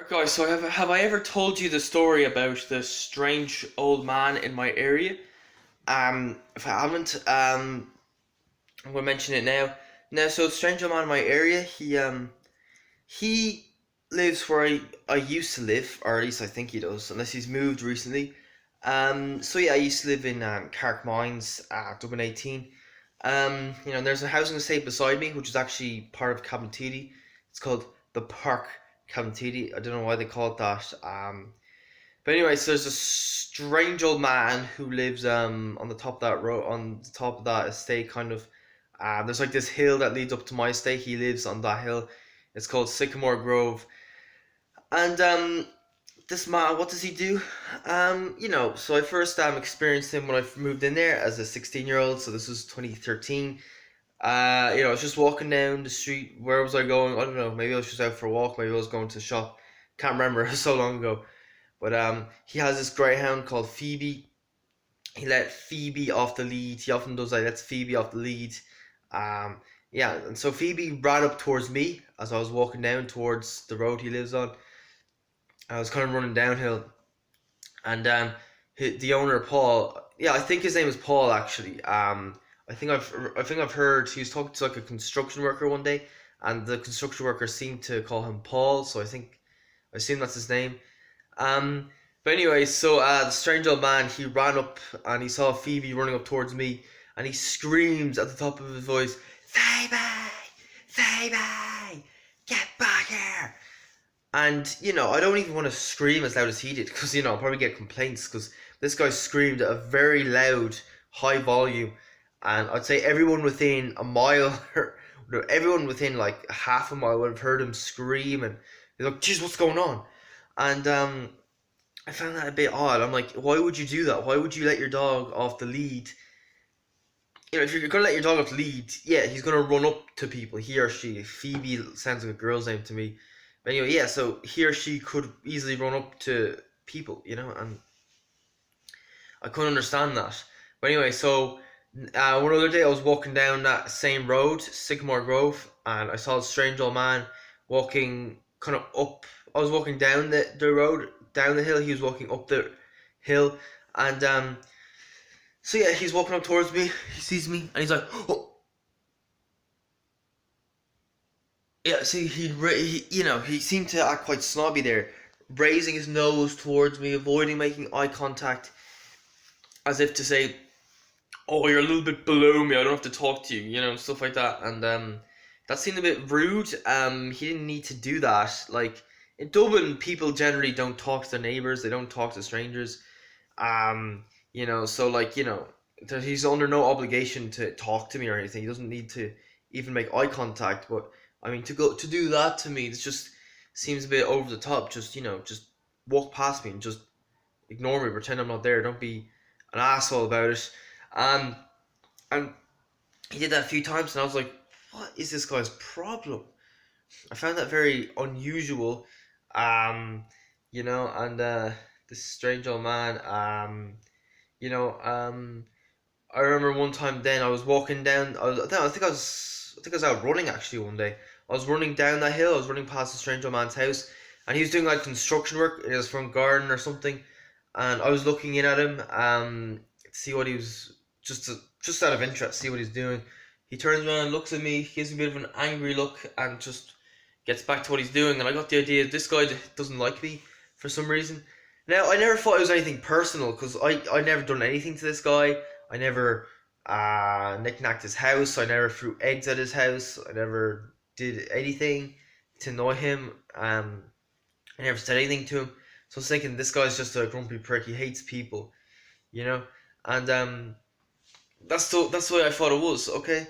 Guys, so have I ever told you the story about the strange old man in my area? If I haven't, I'm gonna mention it now. So strange old man in my area, he lives where I used to live, or at least I think he does, unless he's moved recently. So yeah, I used to live in Carrickmines, Dublin 18. There's a housing estate beside me, which is actually part of Cabinteely. It's called the Park Cabinteely. I don't know why they call it that. But anyway, so there's a strange old man who lives on the top of that road, on the top of that estate, kind of. There's like this hill that leads up to my estate. He lives on that hill. It's called Sycamore Grove. And this man, what does he do? So I first experienced him when I moved in there as a 16-year-old. So this was 2013. I was just walking down the street. Where was I going? I don't know. Maybe I was just out for a walk. Maybe I was going to shop. Can't remember. It was so long ago. But he has this greyhound called Phoebe. He let Phoebe off the lead. He often does that. He lets Phoebe off the lead. And so Phoebe ran up towards me as I was walking down towards the road he lives on. I was kind of running downhill, and the owner Paul, yeah, I think his name is Paul actually. I think I've heard he was talking to like a construction worker one day, and the construction worker seemed to call him Paul, so I assume that's his name. Um, but anyway, so the strange old man, he ran up and he saw Phoebe running up towards me, and he screams at the top of his voice, "Phoebe, Phoebe, get back here!" And I don't even want to scream as loud as he did, because I'll probably get complaints, because this guy screamed at a very loud, high volume, and I'd say everyone within a mile, or everyone within like half a mile would have heard him scream, and they're like, "Jeez, what's going on?" And I found that a bit odd. I'm like, why would you do that? Why would you let your dog off the lead? If you're gonna let your dog off the lead, yeah, he's gonna run up to people. He or she. Phoebe sounds like a girl's name to me. But anyway, yeah, so he or she could easily run up to people, and I couldn't understand that. But anyway, so one other day I was walking down that same road, Sycamore Grove, and I saw a strange old man walking kind of up. I was walking down the road, down the hill. He was walking up the hill, and so yeah, he's walking up towards me. He sees me, and he's like, "Oh." Yeah, see, he seemed to act quite snobby there, raising his nose towards me, avoiding making eye contact, as if to say, "Oh, you're a little bit below me. I don't have to talk to you," stuff like that. And that seemed a bit rude. He didn't need to do that. Like in Dublin, people generally don't talk to their neighbors. They don't talk to strangers. So like he's under no obligation to talk to me or anything. He doesn't need to even make eye contact. But I mean, to do that to me, it just seems a bit over the top. Just walk past me and just ignore me, pretend I'm not there. Don't be an asshole about it. Um, and he did that a few times, and I was like, what is this guy's problem? I found that very unusual. Um, and this strange old man. You know, um, I remember one time. Then I was walking down. I think I was out running actually one day. I was running down that hill. I was running past the strange old man's house, and he was doing like construction work in his front garden or something. And I was looking in at him, to see what he was, just out of interest, see what he's doing. He turns around, looks at me, gives me a bit of an angry look, and just gets back to what he's doing. And I got the idea this guy doesn't like me for some reason. Now I never thought it was anything personal, because I never done anything to this guy. I never knick-knacked his house. I never threw eggs at his house. I never did anything to annoy him. I never said anything to him. So I was thinking this guy's just a grumpy prick. He hates people, you know, and that's the way I thought it was. Okay,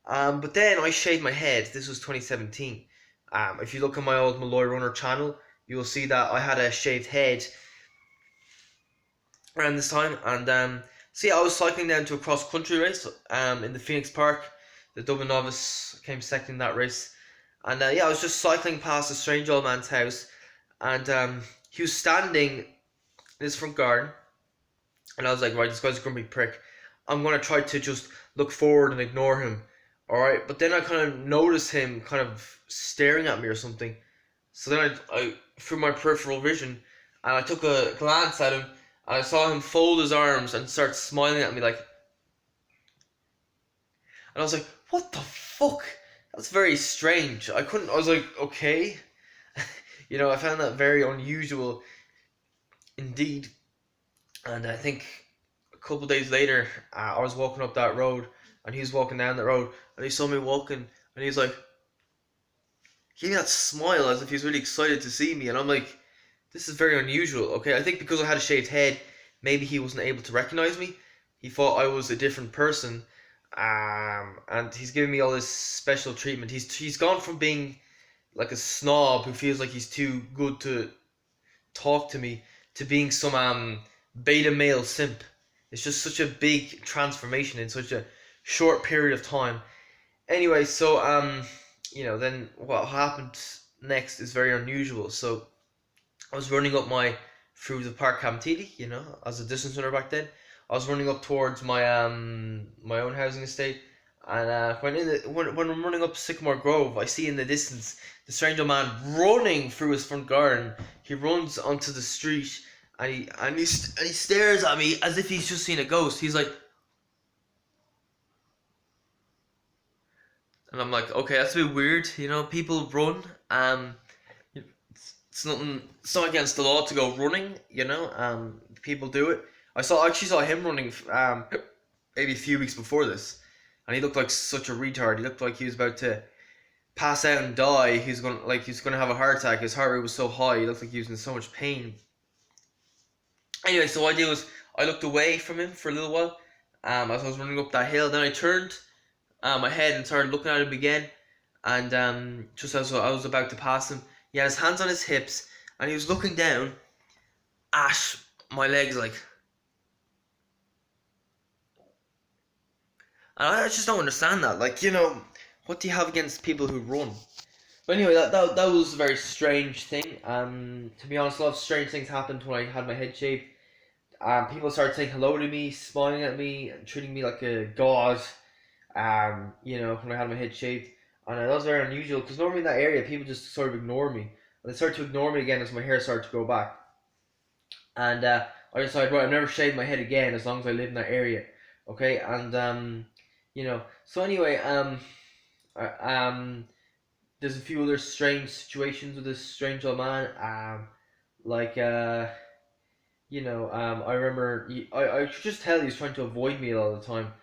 but then I shaved my head. This was 2017. If you look at my old Malloy Runner channel, you will see that I had a shaved head around this time. And so yeah, I was cycling down to a cross country race in the Phoenix Park. The Dublin Novice came second in that race, and yeah, I was just cycling past a strange old man's house, and he was standing in his front garden, and I was like, right, this guy's a grumpy prick. I'm gonna try to just look forward and ignore him, all right. But then I kind of noticed him kind of staring at me or something. So then I through my peripheral vision, and I took a glance at him, and I saw him fold his arms and start smiling at me like, and I was like, what the fuck? That's very strange. I was like, okay. I found that very unusual indeed. And I think a couple days later, I was walking up that road, and he was walking down the road, and he saw me walking, and he's like, he gave me that smile as if he's really excited to see me, and I'm like, this is very unusual. Okay, I think because I had a shaved head, maybe he wasn't able to recognize me. He thought I was a different person, and he's giving me all this special treatment. He's gone from being like a snob who feels like he's too good to talk to me to being some beta male simp. It's just such a big transformation in such a short period of time. Anyway, so then what happened next is very unusual. So I was running up through the Park Camtidi, as a distance runner back then. I was running up towards my own housing estate, and when I'm running up Sycamore Grove, I see in the distance the strange old man running through his front garden. He runs onto the street, and he stares at me as if he's just seen a ghost. He's like, and I'm like, okay, that's a bit weird. People run. It's not against the law to go running. People do it. I actually saw him running maybe a few weeks before this, and he looked like such a retard. He looked like he was about to pass out and die. He was gonna have a heart attack. His heart rate was so high. He looked like he was in so much pain. Anyway, so what I did was I looked away from him for a little while, as I was running up that hill. Then I turned my head and started looking at him again, and just as I was about to pass him, he had his hands on his hips, and he was looking down at my legs like. And I just don't understand that. Like, what do you have against people who run? But anyway, that was a very strange thing. To be honest, a lot of strange things happened when I had my head shaved. People started saying hello to me, smiling at me, and treating me like a god. When I had my head shaved, and that was very unusual because normally in that area people just sort of ignore me, and they started to ignore me again as my hair started to grow back. And I decided, right, I've never shaved my head again as long as I live in that area. Okay, and So anyway, there's a few other strange situations with this strange old man. Like I remember I could just tell he was trying to avoid me all the time.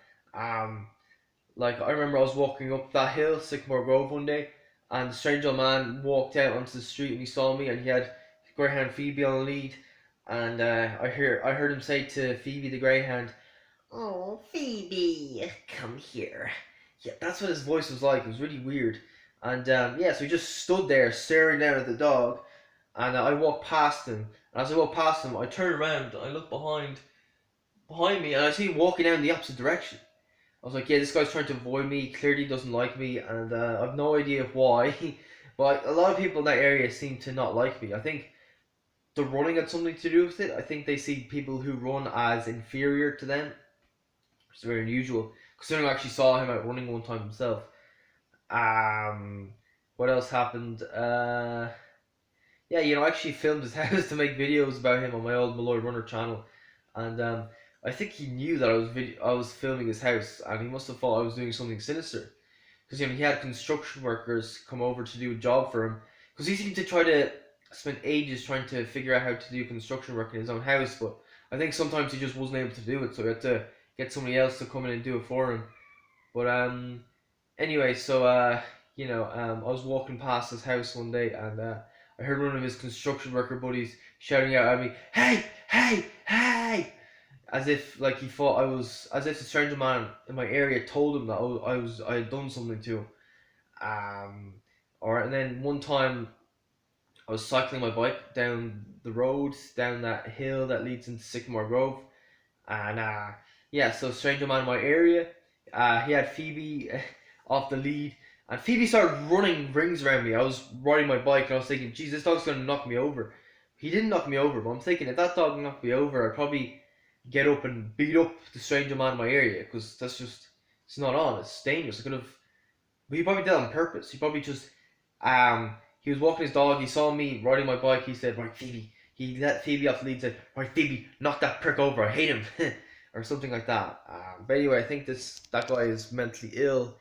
Like I remember I was walking up that hill, Sycamore Grove, one day, and the strange old man walked out onto the street and he saw me, and he had Greyhound Phoebe on the lead, and I heard him say to Phoebe the Greyhound, "Oh, Phoebe, come here." Yeah, that's what his voice was like. It was really weird. And so he just stood there staring down at the dog. And I walked past him. And as I walked past him, I turned around. I looked behind me, and I see him walking down the opposite direction. I was like, yeah, this guy's trying to avoid me. Clearly doesn't like me, and I've no idea why. But a lot of people in that area seem to not like me. I think the running had something to do with it. I think they see people who run as inferior to them. It's very unusual. Considering I actually saw him out running one time himself. What else happened? I actually filmed his house to make videos about him on my old Malloy Runner channel, and I think he knew that I was filming his house, and he must have thought I was doing something sinister, because he had construction workers come over to do a job for him, because he seemed to try to spend ages trying to figure out how to do construction work in his own house, but I think sometimes he just wasn't able to do it, so he had to get somebody else to come in and do it for him. But anyway, so I was walking past his house one day, and I heard one of his construction worker buddies shouting out at me, "Hey, hey, hey!" As if like he thought as if the stranger man in my area told him that I had done something to him. Alright, and then one time I was cycling my bike down the road, down that hill that leads into Sycamore Grove, and so stranger man in my area, he had Phoebe off the lead, and Phoebe started running rings around me. I was riding my bike, and I was thinking, geez, this dog's gonna knock me over. He didn't knock me over, but I'm thinking if that dog knocked me over, I'd probably get up and beat up the stranger man in my area, because it's not on. It's dangerous. But he probably did it on purpose. He probably just He was walking his dog. He saw me riding my bike. He said, "Right, Phoebe." He let Phoebe off the lead. Said, "Right, Phoebe, knock that prick over. I hate him," or something like that. But anyway, I think that guy is mentally ill.